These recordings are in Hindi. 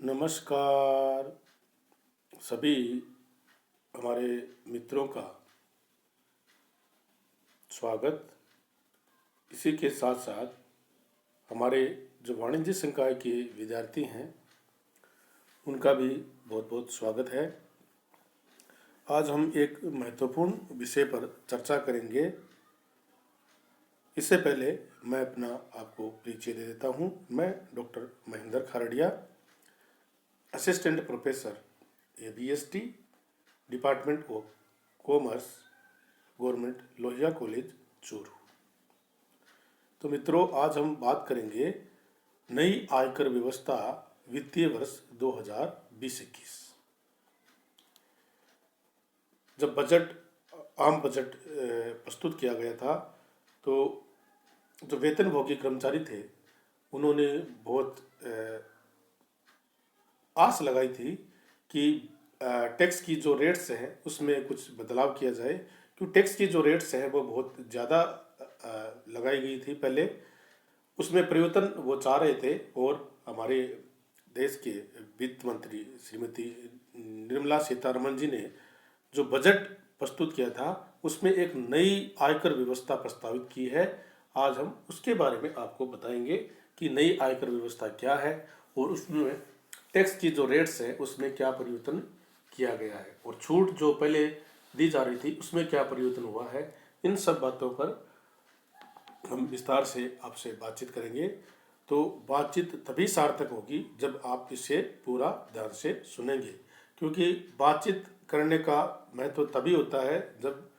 नमस्कार सभी हमारे मित्रों का स्वागत। इसी के साथ साथ हमारे जो वाणिज्य संकाय के विद्यार्थी हैं उनका भी बहुत बहुत स्वागत है। आज हम एक महत्वपूर्ण विषय पर चर्चा करेंगे। इससे पहले मैं अपना आपको परिचय दे देता हूँ। मैं doctor Mahendra Kharadia, assistant professor ABST, department of commerce, government Lohia college Churu. तो मित्रों, आज हम बात करेंगे नई आयकर व्यवस्था वित्तीय वर्ष 2020-21। जब आम बजट प्रस्तुत किया गया था तो जो वेतनभोगी कर्मचारी थे उन्होंने बहुत आस लगाई थी कि टैक्स की जो रेट्स हैं उसमें कुछ बदलाव किया जाए, क्योंकि टैक्स की जो रेट्स हैं वो बहुत ज़्यादा लगाई गई थी पहले। उसमें परिवर्तन वो चाह रहे थे और हमारे देश के वित्त मंत्री श्रीमती निर्मला सीतारमण जी ने जो बजट प्रस्तुत किया था उसमें एक नई आयकर व्यवस्था प्रस्तावित की है। आज हम उसके बारे में आपको बताएंगे कि नई आयकर व्यवस्था क्या है और उसमें टैक्स की जो रेट्स है उसमें क्या परिवर्तन किया गया है और छूट जो पहले दी जा रही थी उसमें क्या परिवर्तन हुआ है। इन सब बातों पर हम विस्तार से आपसे बातचीत करेंगे। तो बातचीत तभी सार्थक होगी जब आप इसे पूरा ध्यान से सुनेंगे, क्योंकि बातचीत करने का महत्व तभी होता है जब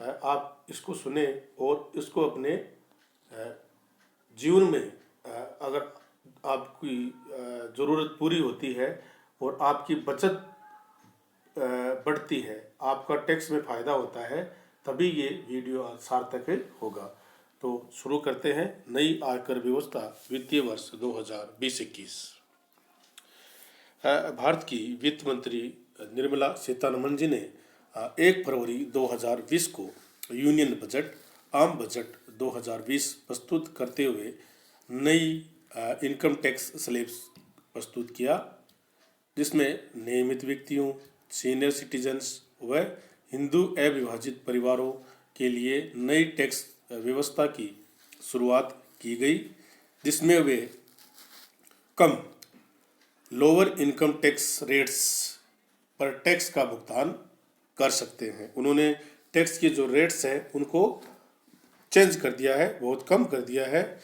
आप इसको सुने और इसको अपने जीवन में अगर आपकी ज़रूरत पूरी होती है और आपकी बचत बढ़ती है, आपका टैक्स में फ़ायदा होता है, तभी ये वीडियो सार्थक होगा। तो शुरू करते हैं। नई आयकर व्यवस्था वित्तीय वर्ष 2020-21। भारत की वित्त मंत्री निर्मला सीतारमण जी ने 1 फरवरी 2020 को यूनियन बजट आम बजट 2020 प्रस्तुत करते हुए नई इनकम टैक्स स्लैब प्रस्तुत किया, जिसमें नियमित व्यक्तियों, सीनियर सिटीजन्स व हिंदू अविभाजित परिवारों के लिए नई टैक्स व्यवस्था की शुरुआत की गई, जिसमें वे कम लोअर इनकम टैक्स रेट्स पर टैक्स का भुगतान कर सकते हैं। उन्होंने टैक्स की जो रेट्स हैं उनको चेंज कर दिया है, बहुत कम कर दिया है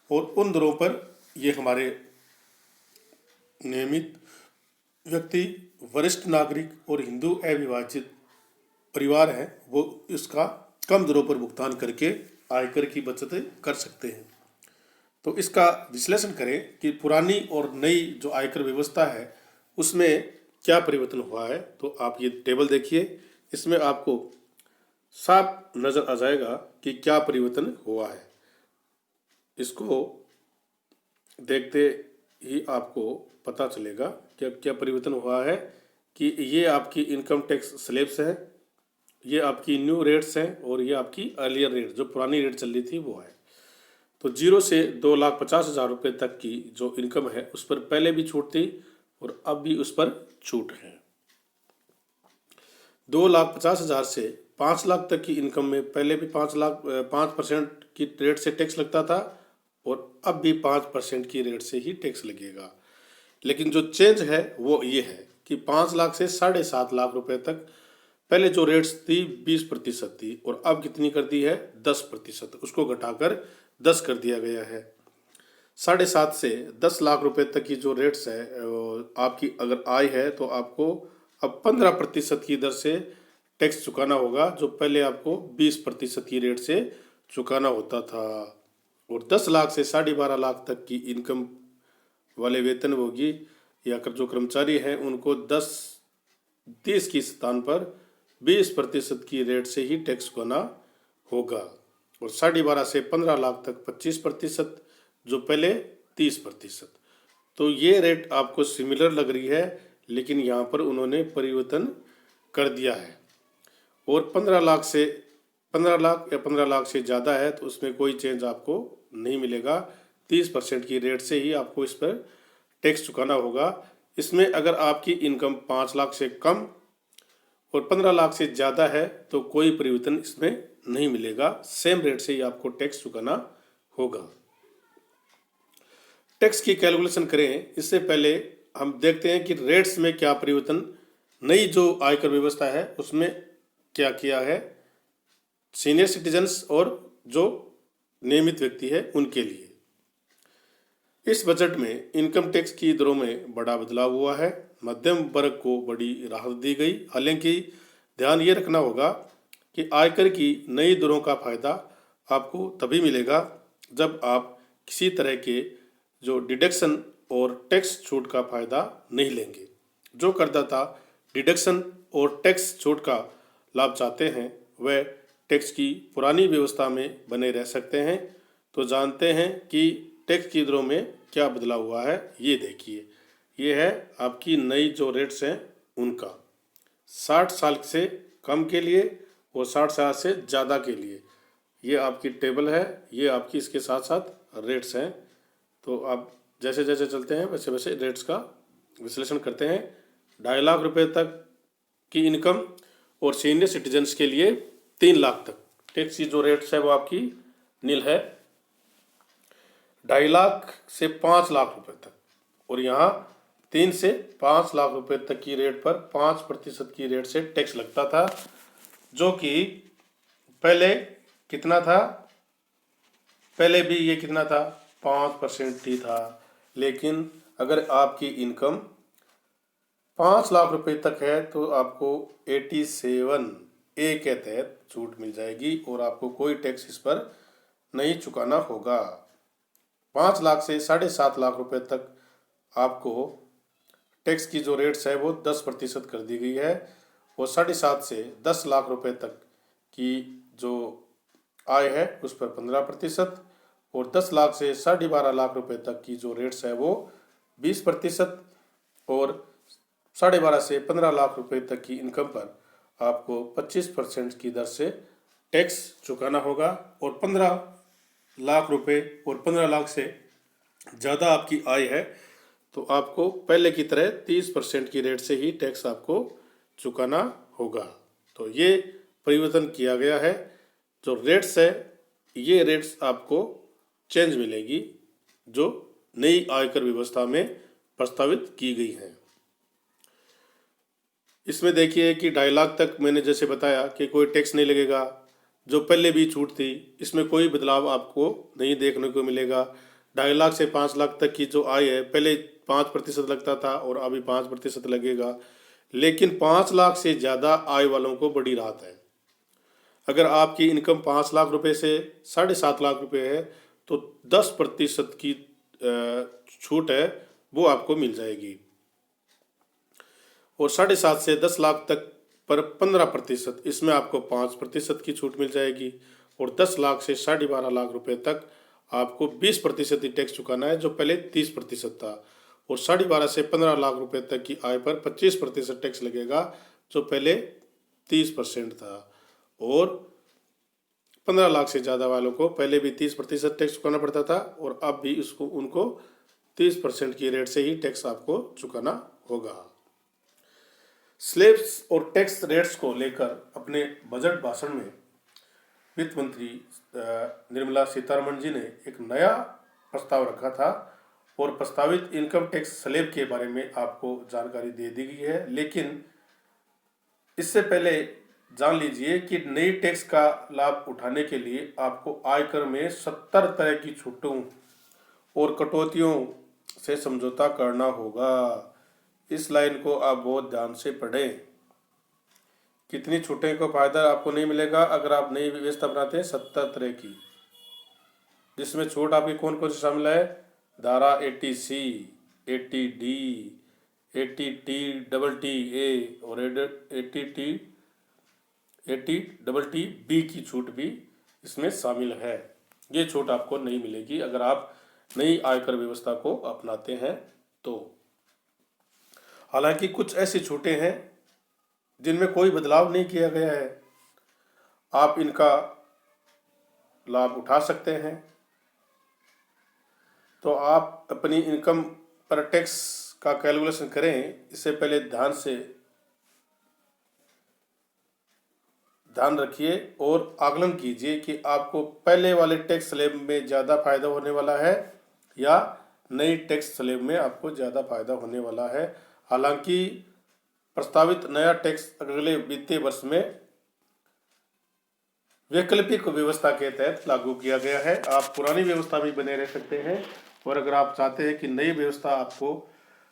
और उन दरों पर ये हमारे नियमित व्यक्ति, वरिष्ठ नागरिक और हिंदू अविभाजित परिवार हैं वो इसका कम दरों पर भुगतान करके आयकर की बचत कर सकते हैं। तो इसका विश्लेषण करें कि पुरानी और नई जो आयकर व्यवस्था है उसमें क्या परिवर्तन हुआ है। तो आप ये टेबल देखिए, इसमें आपको साफ नज़र आ जाएगा कि क्या परिवर्तन हुआ है। इसको देखते ही आपको पता चलेगा कि क्या परिवर्तन हुआ है। कि ये आपकी इनकम टैक्स स्लैब्स है, ये आपकी न्यू रेट्स हैं और ये आपकी अर्लियर रेट जो पुरानी रेट चल रही थी वो है। तो 0 से 2,50,000 रुपये तक की जो इनकम है उस पर पहले भी छूट थी और अब भी उस पर छूट है। 2,50,000 से 5 लाख तक की इनकम में पहले भी 5% की रेट से टैक्स लगता था और अब भी 5% की रेट से ही टैक्स लगेगा। लेकिन जो चेंज है वो ये है कि 5 लाख से 7.5 लाख रुपए तक पहले जो रेट्स थी 20% थी और अब कितनी कर दी है 10%, उसको घटाकर 10 कर दिया गया है। 7.5 से 10 लाख रुपए तक की जो रेट्स है आपकी अगर आय है तो आपको अब 15% की दर से टैक्स चुकाना होगा, जो पहले आपको 20% की रेट से चुकाना होता था। और 10 लाख से 12.5 लाख तक की इनकम वाले वेतनभोगी या जो कर्मचारी हैं उनको 10-30 की स्थान पर 20% की रेट से ही टैक्स चुकाना होगा। और 12.5 से 15 लाख तक 25%, जो पहले 30%। तो ये रेट आपको सिमिलर लग रही है, लेकिन यहाँ पर उन्होंने परिवर्तन कर दिया है। और 15 लाख या 15 लाख से ज़्यादा है तो उसमें कोई चेंज आपको नहीं मिलेगा। 30% की रेट से ही आपको इस पर टैक्स चुकाना होगा। इसमें अगर आपकी इनकम 5 लाख से कम और 15 लाख से ज़्यादा है तो कोई परिवर्तन इसमें नहीं मिलेगा, सेम रेट से ही आपको टैक्स चुकाना होगा। टैक्स की कैलकुलेशन करें इससे पहले हम देखते हैं कि रेट्स में क्या परिवर्तन, नई जो आयकर व्यवस्था है उसमें क्या किया है सीनियर सिटीजन्स और जो नियमित व्यक्ति है उनके लिए। इस बजट में इनकम टैक्स की दरों में बड़ा बदलाव हुआ है, मध्यम वर्ग को बड़ी राहत दी गई। हालांकि ध्यान ये रखना होगा कि आयकर की नई दरों का फायदा आपको तभी मिलेगा जब आप किसी तरह के जो डिडक्शन और टैक्स छूट का फायदा नहीं लेंगे। जो करदाता डिडक्शन और टैक्स छूट का लाभ चाहते हैं वह टैक्स की पुरानी व्यवस्था में बने रह सकते हैं। तो जानते हैं कि टैक्स की दरों में क्या बदलाव हुआ है। ये देखिए, ये है आपकी नई जो रेट्स हैं उनका 60 साल से कम के लिए और 60 साल से ज़्यादा के लिए। ये आपकी टेबल है, ये आपकी इसके साथ साथ रेट्स हैं। तो आप जैसे जैसे चलते हैं वैसे वैसे रेट्स का विश्लेषण करते हैं। 2.5 लाख रुपए तक की इनकम और सीनियर सिटीजन्स के लिए 3 लाख तक टैक्स की जो रेट्स है वो आपकी नील है। 2.5 लाख से 5 लाख रुपए तक, और यहाँ 3 से 5 लाख रुपए तक की रेट पर 5% की रेट से टैक्स लगता था, जो कि पहले कितना था, पहले भी ये कितना था 5% ही था। लेकिन अगर आपकी इनकम 5 लाख रुपए तक है तो आपको 87A के तहत छूट मिल जाएगी और आपको कोई टैक्स इस पर नहीं चुकाना होगा। 5 लाख से 7.5 लाख रुपए तक आपको टैक्स की जो रेट्स है वो 10% कर दी गई है, और 7.5 से 10 लाख रुपए तक की जो आय है उस पर 15%, और 10 लाख से 12.5 लाख रुपए तक की जो रेट्स है वो 20%, और 12.5 से 15 लाख रुपए तक की इनकम पर आपको 25% की दर से टैक्स चुकाना होगा। और 15 लाख रुपए और 15 लाख से ज़्यादा आपकी आय है तो आपको पहले की तरह 30% की रेट से ही टैक्स आपको चुकाना होगा। तो ये परिवर्तन किया गया है। जो रेट्स है ये रेट्स आपको चेंज मिलेगी जो नई आयकर व्यवस्था में प्रस्तावित की गई है। इसमें देखिए कि 2.5 लाख तक मैंने जैसे बताया कि कोई टैक्स नहीं लगेगा, जो पहले भी छूट थी इसमें कोई बदलाव आपको नहीं देखने को मिलेगा। 2.5 लाख से 5 लाख तक की जो आय है पहले 5% लगता था और अभी 5% लगेगा। लेकिन 5 लाख से ज़्यादा आय वालों को बड़ी राहत है। अगर आपकी इनकम 5 लाख रुपए से 7.5 लाख रुपए है तो 10% की छूट है वो आपको मिल जाएगी, और 7.5 से 10 लाख तक पर 15%, इसमें आपको 5% की छूट मिल जाएगी, और 10 लाख से 12.5 लाख रुपए तक आपको 20% ही टैक्स चुकाना है जो पहले 30% था, और 12.5 से 15 लाख रुपए तक की आय पर 25% टैक्स लगेगा जो पहले 30% था, और 15 लाख से ज़्यादा वालों को पहले भी 30% टैक्स चुकाना पड़ता था और अब भी उनको 30% की रेट से ही टैक्स आपको चुकाना होगा। स्लैब्स और टैक्स रेट्स को लेकर अपने बजट भाषण में वित्त मंत्री निर्मला सीतारमण जी ने एक नया प्रस्ताव रखा था, और प्रस्तावित इनकम टैक्स स्लैब के बारे में आपको जानकारी दे दी गई है। लेकिन इससे पहले जान लीजिए कि नई टैक्स का लाभ उठाने के लिए आपको आयकर में 70 तरह की छूटों और कटौतियों से समझौता करना होगा। इस लाइन को आप बहुत ध्यान से पढ़ें। कितनी छूटें को फायदा आपको नहीं मिलेगा अगर आप नई व्यवस्था बनाते हैं 70 तरह की, जिसमें छूट आपकी कौन कौन सी शामिल है, धारा 80C, 80D, 80TTTA और 80TTB की छूट भी इसमें शामिल है। ये छूट आपको नहीं मिलेगी अगर आप नई आयकर व्यवस्था को अपनाते हैं तो। हालांकि कुछ ऐसी छूटें हैं जिनमें कोई बदलाव नहीं किया गया है, आप इनका लाभ उठा सकते हैं। तो आप अपनी इनकम पर टैक्स का कैलकुलेशन करें इससे पहले ध्यान रखिए और आकलन कीजिए कि आपको पहले वाले टैक्स स्लैब में ज़्यादा फायदा होने वाला है या नई टैक्स स्लैब में आपको ज़्यादा फायदा होने वाला है। हालांकि प्रस्तावित नया टैक्स अगले वित्तीय वर्ष में वैकल्पिक व्यवस्था के तहत लागू किया गया है। आप पुरानी व्यवस्था में बने रह सकते हैं और अगर आप चाहते हैं कि नई व्यवस्था आपको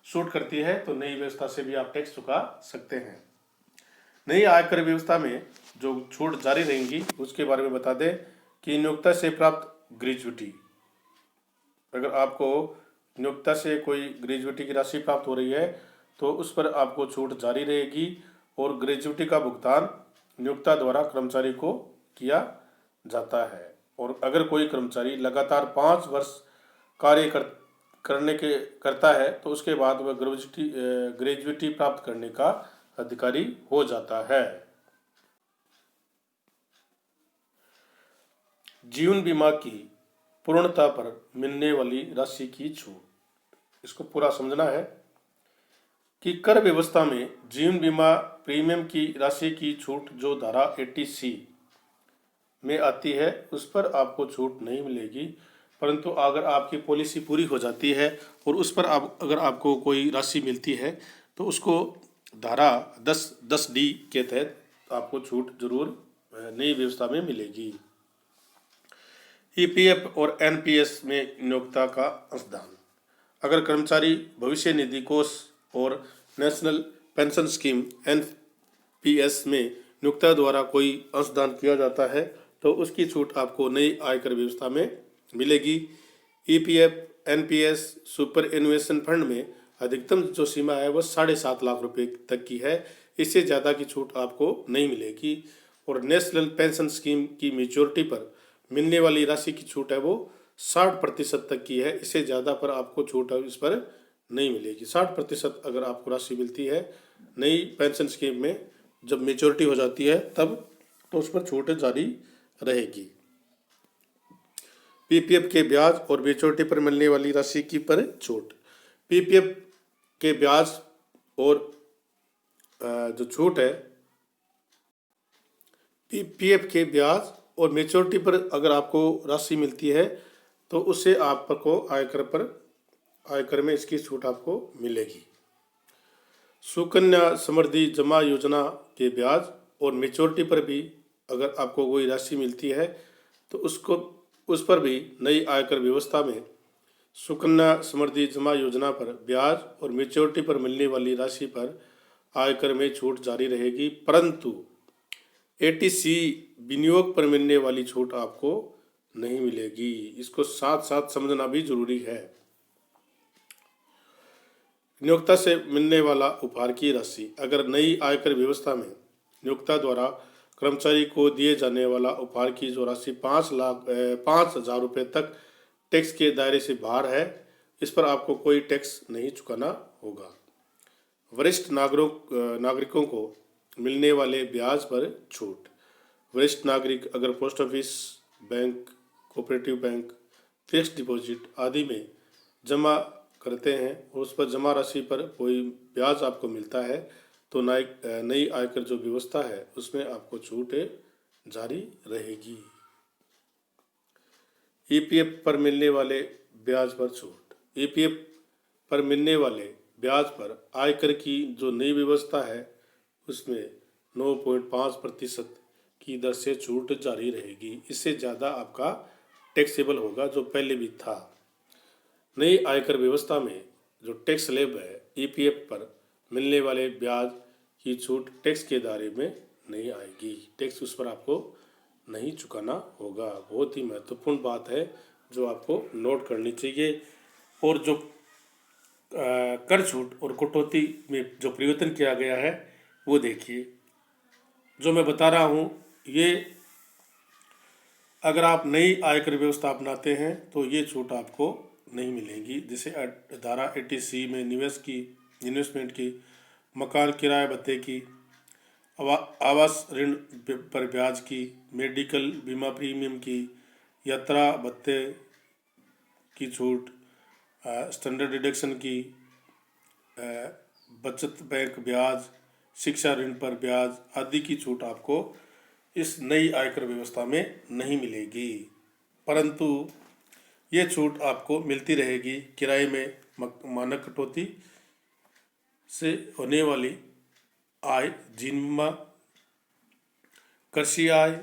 सूट करती है तो नई व्यवस्था से भी आप टैक्स चुका सकते हैं। नई आयकर व्यवस्था में जो छूट जारी रहेंगी उसके बारे में बता दें कि नियोक्ता से प्राप्त ग्रेच्युटी, अगर आपको नियोक्ता से कोई ग्रेच्युटी की राशि प्राप्त हो रही है तो उस पर आपको छूट जारी रहेगी और ग्रेच्युटी का भुगतान नियोक्ता द्वारा कर्मचारी को किया जाता है। और अगर कोई कर्मचारी लगातार 5 वर्ष कार्य करता है तो उसके बाद वह ग्रेच्युटी प्राप्त करने का अधिकारी हो जाता है। जीवन बीमा की पूर्णता पर मिलने वाली राशि की छूट, इसको पूरा समझना है कि कर व्यवस्था में जीवन बीमा प्रीमियम की राशि की छूट जो धारा 80C में आती है उस पर आपको छूट नहीं मिलेगी, परंतु अगर आपकी पॉलिसी पूरी हो जाती है और उस पर अगर आपको कोई राशि मिलती है तो उसको धारा 10D के तहत आपको छूट जरूर नई व्यवस्था में मिलेगी। EPF और NPS में नियोक्ता का अंशदान, अगर कर्मचारी भविष्य निधि कोष और नेशनल पेंशन स्कीम NPS में नियोक्ता द्वारा कोई अंशदान किया जाता है तो उसकी छूट आपको नई आयकर व्यवस्था में मिलेगी। EPF NPS सुपर एनुएशन फंड में अधिकतम जो सीमा है वह 7.5 लाख रुपए तक की है, इससे ज़्यादा की छूट आपको नहीं मिलेगी। और नेशनल पेंशन स्कीम की मेच्योरिटी पर मिलने वाली राशि की छूट है वो 60% तक की है, इससे ज़्यादा पर आपको छूट इस पर नहीं मिलेगी। 60% अगर आपको राशि मिलती है नई पेंशन स्कीम में जब मेच्योरिटी हो जाती है तब, तो उस पर छूट जारी रहेगी। PPF के ब्याज और मेच्योरिटी पर मिलने वाली राशि की पर छूट, PPF के ब्याज और जो छूट है, PPF के ब्याज और मेच्योरिटी पर अगर आपको राशि मिलती है तो उससे आपको आयकर में इसकी छूट आपको मिलेगी। सुकन्या समृद्धि जमा योजना के ब्याज और मेच्योरिटी पर भी अगर आपको कोई राशि मिलती है तो उस पर भी नई आयकर व्यवस्था में सुकन्या समृद्धि जमा योजना पर ब्याज और मेच्योरिटी पर मिलने वाली राशि पर आयकर में छूट जारी रहेगी, परंतु 80C विनियोग पर मिलने वाली छूट आपको नहीं मिलेगी। इसको साथ साथ समझना भी जरूरी है। नियोक्ता से मिलने वाला उपहार की राशि, अगर नई आयकर व्यवस्था में नियोक्ता द्वारा कर्मचारी को दिए जाने वाला उपहार की जो राशि 5,000 रुपये तक टैक्स के दायरे से बाहर है, इस पर आपको कोई टैक्स नहीं चुकाना होगा। वरिष्ठ नागरिकों को मिलने वाले ब्याज पर छूट, वरिष्ठ नागरिक अगर post office, bank, cooperative bank, fixed deposit आदि में जमा करते हैं और उस पर जमा राशि पर कोई ब्याज आपको मिलता है तो नई आयकर जो व्यवस्था है उसमें आपको छूट जारी रहेगी। EPF पर मिलने वाले ब्याज पर छूट, EPF पर मिलने वाले ब्याज पर आयकर की जो नई व्यवस्था है उसमें 9.5% की दर से छूट जारी रहेगी, इससे ज़्यादा आपका टैक्सेबल होगा जो पहले भी था। नई आयकर व्यवस्था में जो टैक्स स्लैब है EPF पर मिलने वाले ब्याज की छूट टैक्स के दायरे में नहीं आएगी, टैक्स उस पर आपको नहीं चुकाना होगा। बहुत ही महत्वपूर्ण बात है जो आपको नोट करनी चाहिए। और जो कर छूट और कटौती में जो परिवर्तन किया गया है वो देखिए, जो मैं बता रहा हूँ ये अगर आप नई आयकर व्यवस्था अपनाते हैं तो ये छूट आपको नहीं मिलेगी। जैसे धारा 80C में इन्वेस्टमेंट की, मकान किराए भत्ते की, आवास ऋण पर ब्याज की, मेडिकल बीमा प्रीमियम की, यात्रा भत्ते की छूट, स्टैंडर्ड डिडक्शन की, बचत बैंक ब्याज, शिक्षा ऋण पर ब्याज आदि की छूट आपको इस नई आयकर व्यवस्था में नहीं मिलेगी, परंतु ये छूट आपको मिलती रहेगी किराए में मानक कटौती से होने वाली आय, जिनमें कृषि आय,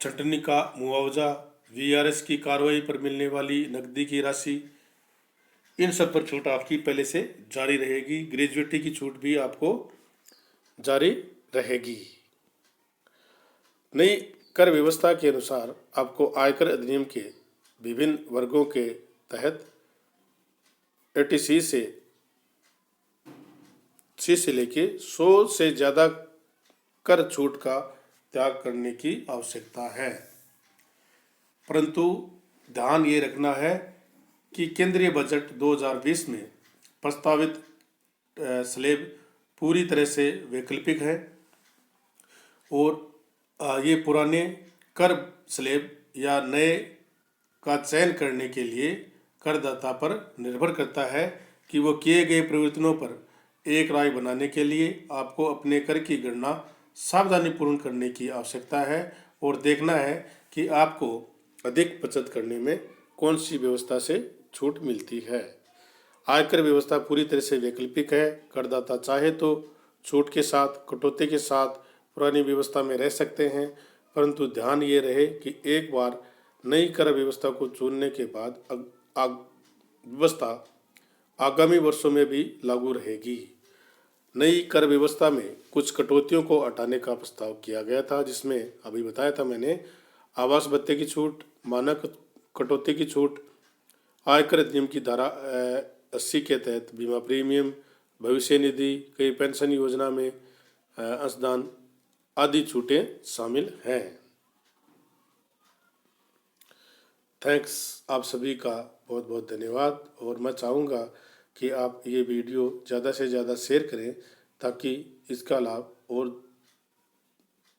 छंटनी का मुआवजा, वीआरएस की कार्रवाई पर मिलने वाली नकदी की राशि, इन सब पर छूट आपकी पहले से जारी रहेगी। ग्रेजुएटी की छूट भी आपको जारी रहेगी। नई कर व्यवस्था के अनुसार आपको आयकर अधिनियम के विभिन्न वर्गों के तहत 80 से लेके 100 से ज़्यादा कर छूट का त्याग करने की आवश्यकता है, परंतु ध्यान ये रखना है कि केंद्रीय बजट 2020 में प्रस्तावित स्लैब पूरी तरह से वैकल्पिक है और ये पुराने कर स्लैब या नए का चयन करने के लिए करदाता पर निर्भर करता है कि वो किए गए परिवर्तनों पर एक राय बनाने के लिए आपको अपने कर की गणना सावधानीपूर्ण करने की आवश्यकता है और देखना है कि आपको अधिक बचत करने में कौन सी व्यवस्था से छूट मिलती है। आयकर व्यवस्था पूरी तरह से वैकल्पिक है। करदाता चाहे तो छूट के साथ, कटौती के साथ पुरानी व्यवस्था में रह सकते हैं, परंतु ध्यान ये रहे कि एक बार नई कर व्यवस्था को चुनने के बाद व्यवस्था आगामी वर्षों में भी लागू रहेगी। नई कर व्यवस्था में कुछ कटौतियों को हटाने का प्रस्ताव किया गया था, जिसमें अभी बताया था मैंने, आवास भत्ते की छूट, मानक कटौती की छूट, आयकर अधिनियम की धारा 80 के तहत बीमा प्रीमियम, भविष्य निधि, कई पेंशन योजना में अंशदान आदि छूटें शामिल हैं। थैंक्स, आप सभी का बहुत बहुत धन्यवाद। और मैं चाहूँगा कि आप ये वीडियो ज़्यादा से ज़्यादा शेयर करें ताकि इसका लाभ और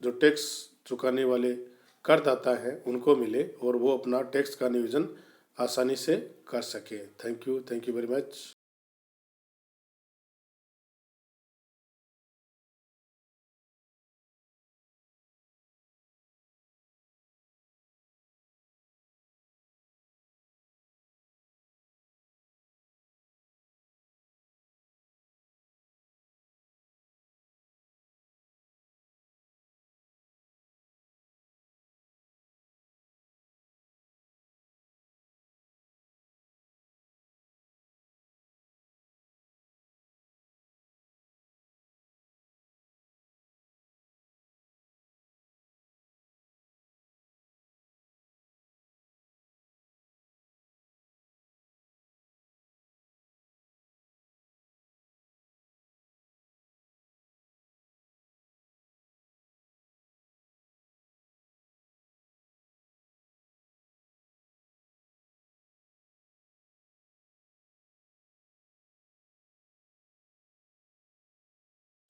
जो टैक्स चुकाने वाले करदाता हैं उनको मिले और वो अपना टैक्स का नियोजन आसानी से कर सकें। Thank you very much.